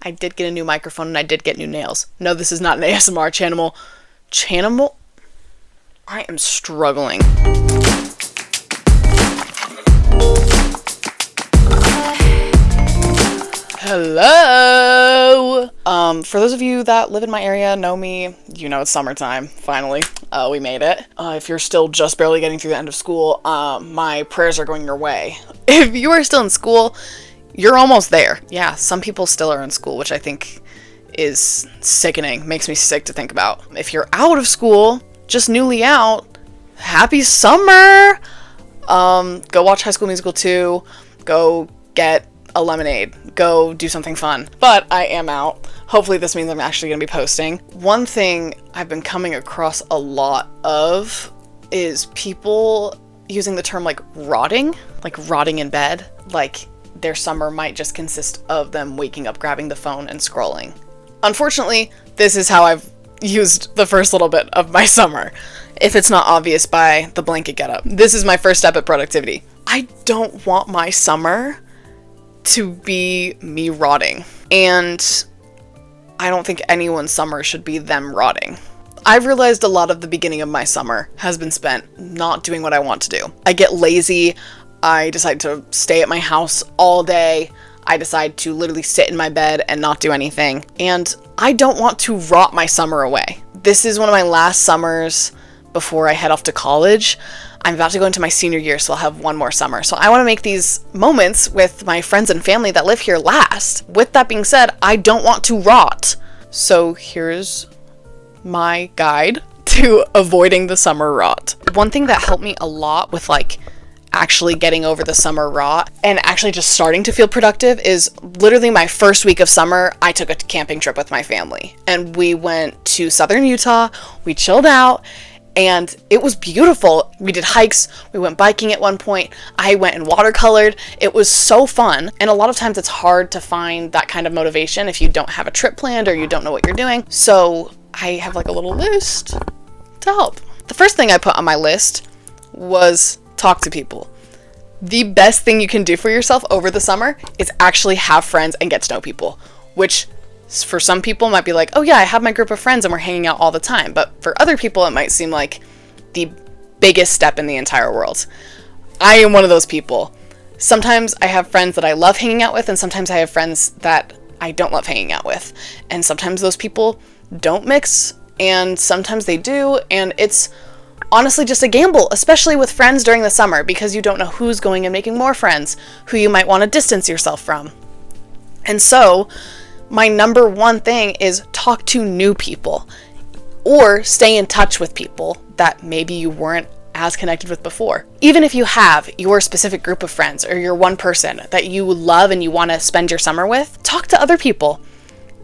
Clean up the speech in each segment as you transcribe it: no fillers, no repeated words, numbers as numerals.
I did get a new microphone and I did get new nails. No, this is not an ASMR channel. I am struggling. Hello! For those of you that live in my area, know me, you know it's summertime, finally. We made it. If you're still just barely getting through the end of school, my prayers are going your way. If you are still in school, you're almost there. Yeah, some people still are in school, which I think is sickening. Makes me sick to think about. If you're out of school, just newly out, happy summer! Go watch High School Musical 2. Go get a lemonade. Go do something fun. But I am out. Hopefully this means I'm actually going to be posting. One thing I've been coming across a lot of is people using the term like rotting in bed. Like their summer might just consist of them waking up, grabbing the phone and scrolling. Unfortunately, this is how I've used the first little bit of my summer. If it's not obvious by the blanket getup. This is my first step at productivity. I don't want my summer to be me rotting. And I don't think anyone's summer should be them rotting. I've realized a lot of the beginning of my summer has been spent not doing what I want to do. I get lazy. I decide to stay at my house all day. I decide to literally sit in my bed and not do anything. And I don't want to rot my summer away. This is one of my last summers before I head off to college. I'm about to go into my senior year, so I'll have one more summer. So I want to make these moments with my friends and family that live here last. With that being said, I don't want to rot. So here's my guide to avoiding the summer rot. One thing that helped me a lot with like actually getting over the summer rot and actually just starting to feel productive is literally my first week of summer, I took a camping trip with my family. And we went to southern Utah, we chilled out, and it was beautiful. We did hikes, we went biking at one point, I went and watercolored. It was so fun. And a lot of times it's hard to find that kind of motivation if you don't have a trip planned or you don't know what you're doing. So I have like a little list to help. The first thing I put on my list was talk to people. The best thing you can do for yourself over the summer is actually have friends and get to know people, which for some people might be like, oh yeah, I have my group of friends and we're hanging out all the time. But for other people, it might seem like the biggest step in the entire world. I am one of those people. Sometimes I have friends that I love hanging out with, and sometimes I have friends that I don't love hanging out with. And sometimes those people don't mix, and sometimes they do, and it's honestly just a gamble, especially with friends during the summer, because you don't know who's going and making more friends, who you might want to distance yourself from. And so my number one thing is talk to new people or stay in touch with people that maybe you weren't as connected with before. Even if you have your specific group of friends or your one person that you love and you want to spend your summer with, talk to other people.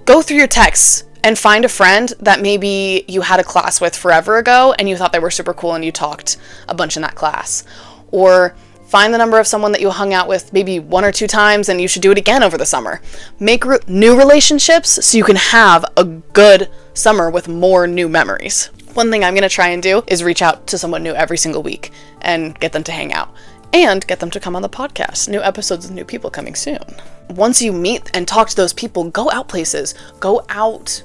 Go through your texts and find a friend that maybe you had a class with forever ago and you thought they were super cool and you talked a bunch in that class. Or find the number of someone that you hung out with maybe 1 or 2 times and you should do it again over the summer. Make new relationships so you can have a good summer with more new memories. One thing I'm going to try and do is reach out to someone new every single week and get them to hang out and get them to come on the podcast. New episodes with new people coming soon. Once you meet and talk to those people, go out places. Go out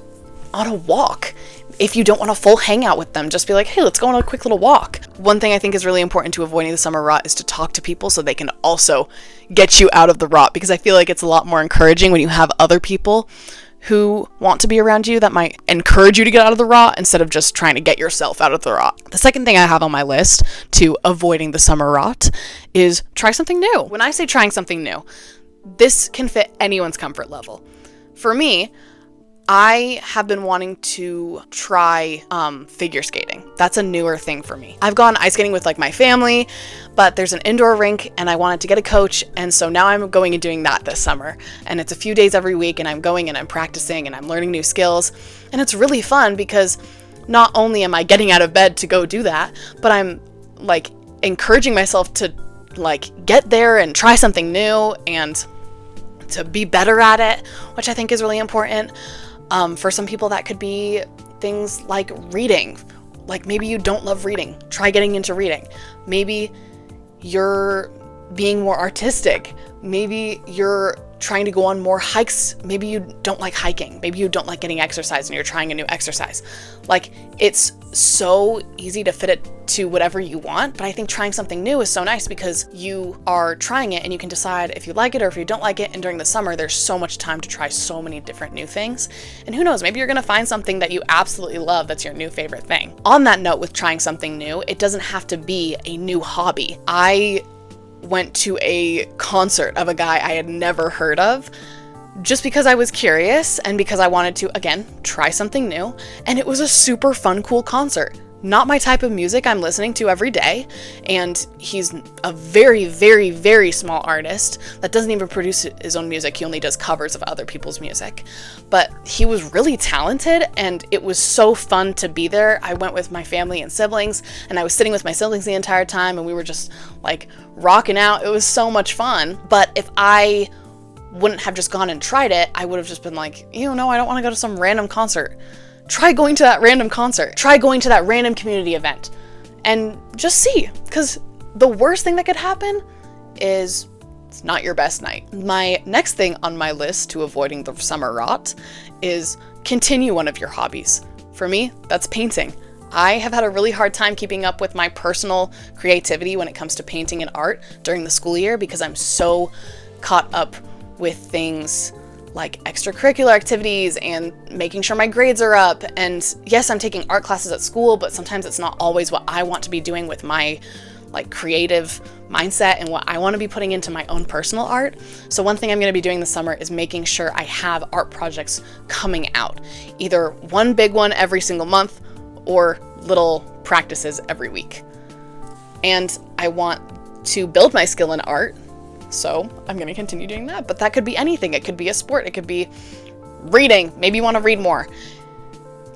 on a walk. If you don't want a full hangout with them, just be like, hey, let's go on a quick little walk. One thing I think is really important to avoiding the summer rot is to talk to people so they can also get you out of the rot, because I feel like it's a lot more encouraging when you have other people who want to be around you that might encourage you to get out of the rot instead of just trying to get yourself out of the rot. The second thing I have on my list to avoiding the summer rot is try something new. When I say trying something new, this can fit anyone's comfort level. For me, I have been wanting to try figure skating. That's a newer thing for me. I've gone ice skating with like my family, but there's an indoor rink and I wanted to get a coach, and so now I'm going and doing that this summer. And it's a few days every week and I'm going and I'm practicing and I'm learning new skills. And it's really fun because not only am I getting out of bed to go do that, but I'm like encouraging myself to like get there and try something new and to be better at it, which I think is really important. For some people that could be things like reading. Like maybe you don't love reading. Try getting into reading. Maybe you're being more artistic. Maybe you're trying to go on more hikes. Maybe you don't like hiking. Maybe you don't like getting exercise and you're trying a new exercise. Like, it's so easy to fit it to whatever you want, but I think trying something new is so nice because you are trying it and you can decide if you like it or if you don't like it. And during the summer, there's so much time to try so many different new things. And who knows, maybe you're gonna find something that you absolutely love that's your new favorite thing. On that note, with trying something new, it doesn't have to be a new hobby. I went to a concert of a guy I had never heard of just because I was curious and because I wanted to, again, try something new. And it was a super fun, cool concert. Not my type of music I'm listening to every day. And he's a very, very, very small artist that doesn't even produce his own music. He only does covers of other people's music. But he was really talented and it was so fun to be there. I went with my family and siblings, and I was sitting with my siblings the entire time, and we were just like rocking out. It was so much fun. But if I wouldn't have just gone and tried it, I would have just been like, no, I don't want to go to some random concert. Try going to that random concert. Try going to that random community event and just see, because the worst thing that could happen is it's not your best night. My next thing on my list to avoiding the summer rot is continue one of your hobbies. For me, that's painting. I have had a really hard time keeping up with my personal creativity when it comes to painting and art during the school year because I'm so caught up with things like extracurricular activities and making sure my grades are up. And yes, I'm taking art classes at school, but sometimes it's not always what I want to be doing with my like creative mindset and what I want to be putting into my own personal art. So one thing I'm going to be doing this summer is making sure I have art projects coming out, either one big one every single month or little practices every week. And I want to build my skill in art. So I'm going to continue doing that, but that could be anything. It could be a sport. It could be reading. Maybe you want to read more.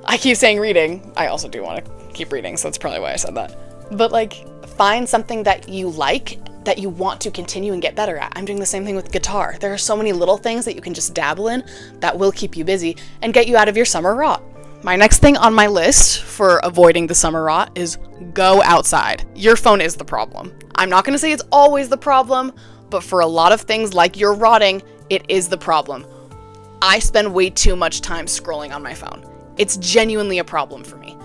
I keep saying reading. I also do want to keep reading, so that's probably why I said that. But like, find something that you like, that you want to continue and get better at. I'm doing the same thing with guitar. There are so many little things that you can just dabble in that will keep you busy and get you out of your summer rot. My next thing on my list for avoiding the summer rot is go outside. Your phone is the problem. I'm not going to say it's always the problem, but for a lot of things like you're rotting, it is the problem. I spend way too much time scrolling on my phone. It's genuinely a problem for me.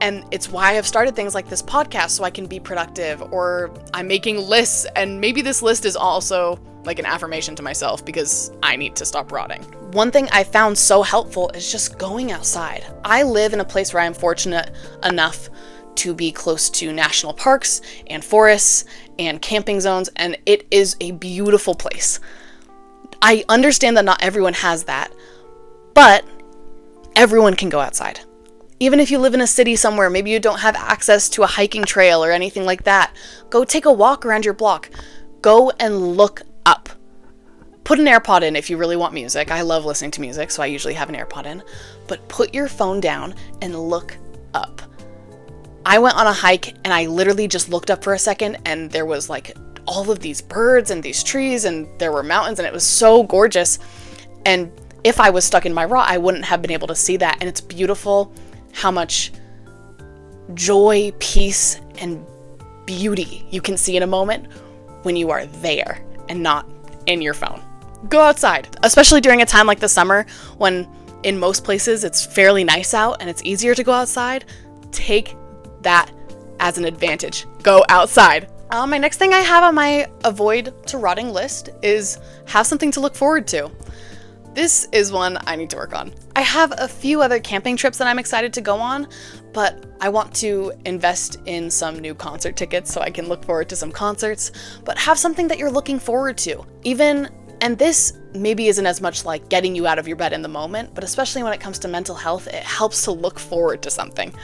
And it's why I've started things like this podcast so I can be productive, or I'm making lists, and maybe this list is also like an affirmation to myself because I need to stop rotting. One thing I found so helpful is just going outside. I live in a place where I'm fortunate enough to be close to national parks and forests and camping zones, and it is a beautiful place. I understand that not everyone has that, but everyone can go outside. Even if you live in a city somewhere, maybe you don't have access to a hiking trail or anything like that, go take a walk around your block. Go and look up. Put an AirPod in if you really want music. I love listening to music, so I usually have an AirPod in. But put your phone down and look up. I went on a hike and I literally just looked up for a second, and there was like all of these birds and these trees, and there were mountains, and it was so gorgeous. And if I was stuck in my rut, I wouldn't have been able to see that. And it's beautiful how much joy, peace, and beauty you can see in a moment when you are there and not in your phone. Go outside, especially during a time like the summer when in most places it's fairly nice out and it's easier to go outside. Take that as an advantage. Go outside. My next thing I have on my avoid to rotting list is have something to look forward to. This is one I need to work on. I have a few other camping trips that I'm excited to go on, but I want to invest in some new concert tickets so I can look forward to some concerts, but have something that you're looking forward to. And this maybe isn't as much like getting you out of your bed in the moment, but especially when it comes to mental health, it helps to look forward to something.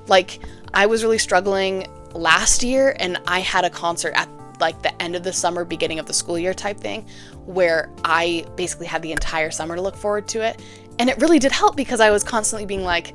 Like, I was really struggling last year, and I had a concert at like the end of the summer, beginning of the school year type thing, where I basically had the entire summer to look forward to it. And it really did help because I was constantly being like,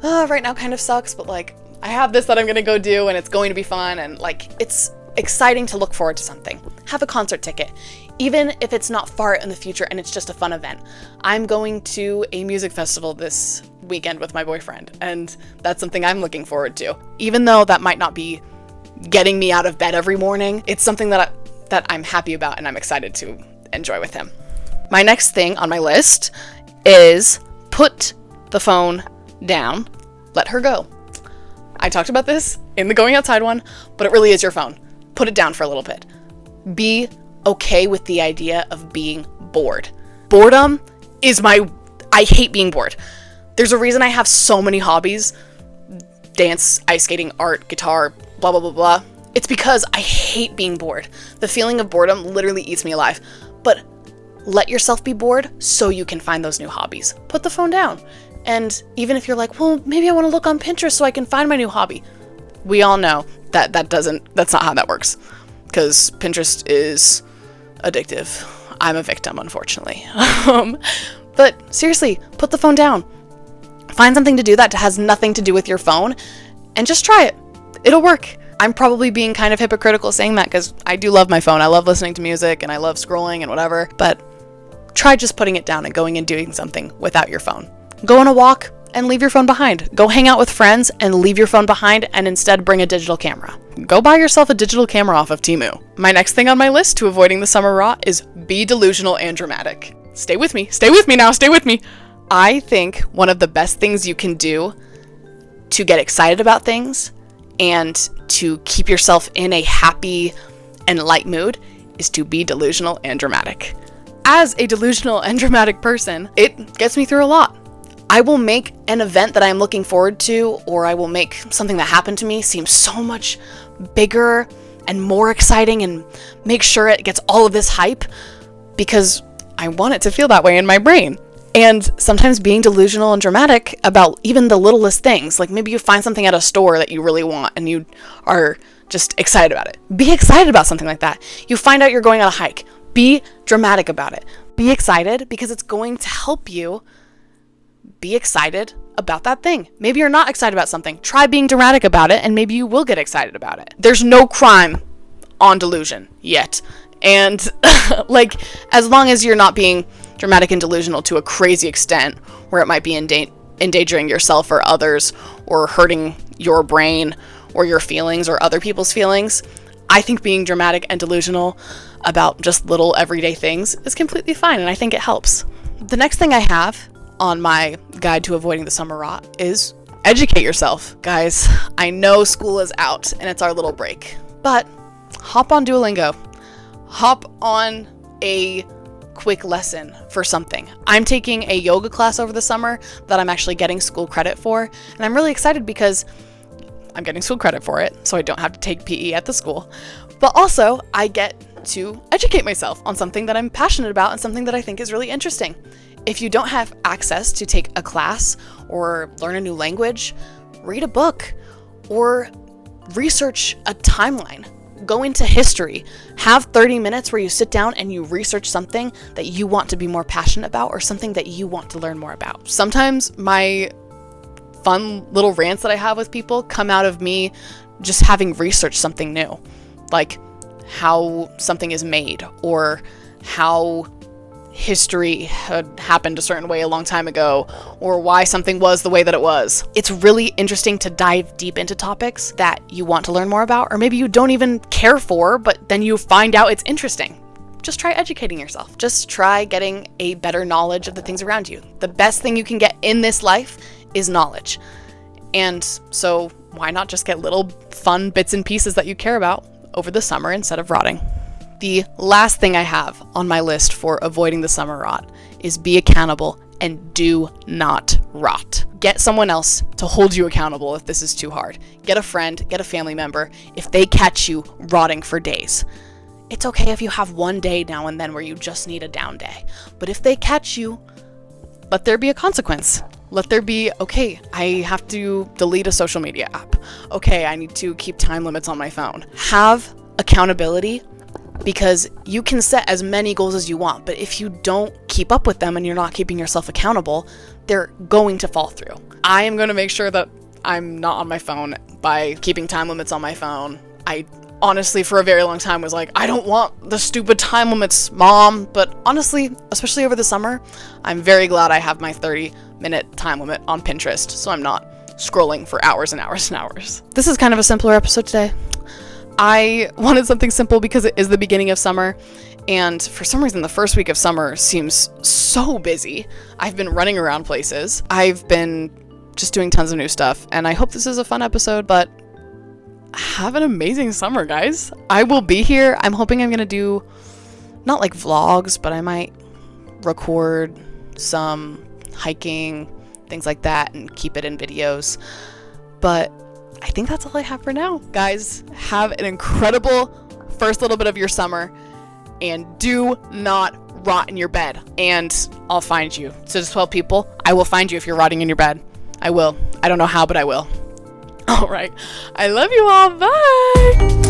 oh, right now kind of sucks, but like I have this that I'm going to go do and it's going to be fun. And like, it's exciting to look forward to something. Have a concert ticket, even if it's not far in the future and it's just a fun event. I'm going to a music festival this weekend with my boyfriend, and that's something I'm looking forward to. Even though that might not be getting me out of bed every morning, it's something that I'm happy about and I'm excited to enjoy with him. My next thing on my list is put the phone down. Let her go. I talked about this in the going outside one, but it really is your phone. Put it down for a little bit. Be okay with the idea of being bored. Boredom is I hate being bored. There's a reason I have so many hobbies. Dance, ice skating, art, guitar, blah, blah, blah, blah. It's because I hate being bored. The feeling of boredom literally eats me alive. But let yourself be bored so you can find those new hobbies. Put the phone down. And even if you're like, well, maybe I want to look on Pinterest so I can find my new hobby. We all know that's not how that works. Because Pinterest is addictive. I'm a victim, unfortunately. But seriously, put the phone down. Find something to do that has nothing to do with your phone and just try it. It'll work. I'm probably being kind of hypocritical saying that because I do love my phone. I love listening to music and I love scrolling and whatever, but try just putting it down and going and doing something without your phone. Go on a walk and leave your phone behind. Go hang out with friends and leave your phone behind and instead bring a digital camera. Go buy yourself a digital camera off of Temu. My next thing on my list to avoiding the summer rot is be delusional and dramatic. Stay with me now, stay with me. I think one of the best things you can do to get excited about things and to keep yourself in a happy and light mood is to be delusional and dramatic. As a delusional and dramatic person, it gets me through a lot. I will make an event that I'm looking forward to, or I will make something that happened to me seem so much bigger and more exciting and make sure it gets all of this hype because I want it to feel that way in my brain. And sometimes being delusional and dramatic about even the littlest things, like maybe you find something at a store that you really want and you are just excited about it. Be excited about something like that. You find out you're going on a hike. Be dramatic about it. Be excited because it's going to help you be excited about that thing. Maybe you're not excited about something. Try being dramatic about it and maybe you will get excited about it. There's no crime on delusion yet. And like, as long as you're not being dramatic and delusional to a crazy extent where it might be endangering yourself or others or hurting your brain or your feelings or other people's feelings, I think being dramatic and delusional about just little everyday things is completely fine, and I think it helps. The next thing I have on my guide to avoiding the summer rot is educate yourself. Guys, I know school is out and it's our little break, but hop on Duolingo. Hop on a quick lesson for something. I'm taking a yoga class over the summer that I'm actually getting school credit for, and I'm really excited because I'm getting school credit for it, so I don't have to take PE at the school. But also, I get to educate myself on something that I'm passionate about and something that I think is really interesting. If you don't have access to take a class or learn a new language, read a book or research a timeline. Go into history. Have 30 minutes where you sit down and you research something that you want to be more passionate about or something that you want to learn more about. Sometimes my fun little rants that I have with people come out of me just having researched something new, like how something is made or how history had happened a certain way a long time ago, or why something was the way that it was. It's really interesting to dive deep into topics that you want to learn more about, or maybe you don't even care for, but then you find out it's interesting. Just try educating yourself. Just try getting a better knowledge of the things around you. The best thing you can get in this life is knowledge. And so why not just get little fun bits and pieces that you care about over the summer instead of rotting? The last thing I have on my list for avoiding the summer rot is be accountable and do not rot. Get someone else to hold you accountable if this is too hard. Get a friend, get a family member if they catch you rotting for days. It's okay if you have one day now and then where you just need a down day. But if they catch you, let there be a consequence. Let there be, okay, I have to delete a social media app. Okay, I need to keep time limits on my phone. Have accountability, because you can set as many goals as you want, but if you don't keep up with them and you're not keeping yourself accountable, they're going to fall through. I am going to make sure that I'm not on my phone by keeping time limits on my phone. I honestly, for a very long time, was like, I don't want the stupid time limits, Mom. But honestly, especially over the summer, I'm very glad I have my 30-minute time limit on Pinterest, so I'm not scrolling for hours and hours and hours. This is kind of a simpler episode today. I wanted something simple because it is the beginning of summer, And for some reason, the first week of summer seems so busy. I've been running around places. I've been just doing tons of new stuff. And I hope this is a fun episode, but have an amazing summer, guys. I will be here. I'm hoping I'm going to do not like vlogs, but I might record some hiking, things like that, and keep it in videos. But I think that's all I have for now. Guys, have an incredible first little bit of your summer, and do not rot in your bed. And I'll find you. So to 12 people, I will find you if you're rotting in your bed. I will. I don't know how, but I will. All right. I love you all. Bye.